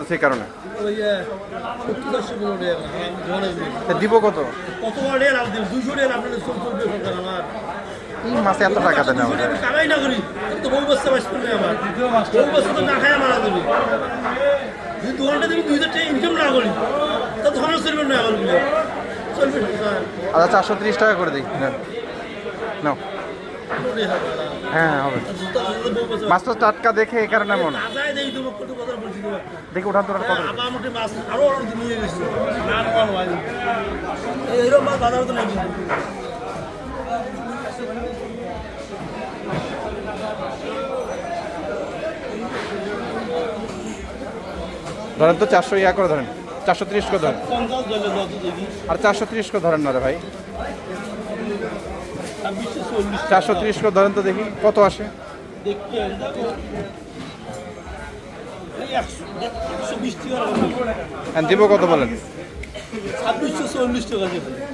বলতেছে এই কারণে। দিব কত? এই মাছে এত টাকা দেন আমাদের? আচ্ছা 430 টাকা করে দিই। নাও। হ্যাঁ হবে। মাছটা টাটকা দেখে এই কারণে মনে দেখি উঠান তোর কত ধরেন তো 400 ইয়া করে ধরেন, 430 করে ধরেন। আর 430 করে ধরেন না রে ভাই, 430 করে ধরেন তো দেখি কত আসে। দিব কত বলেন? 2640 টাকা।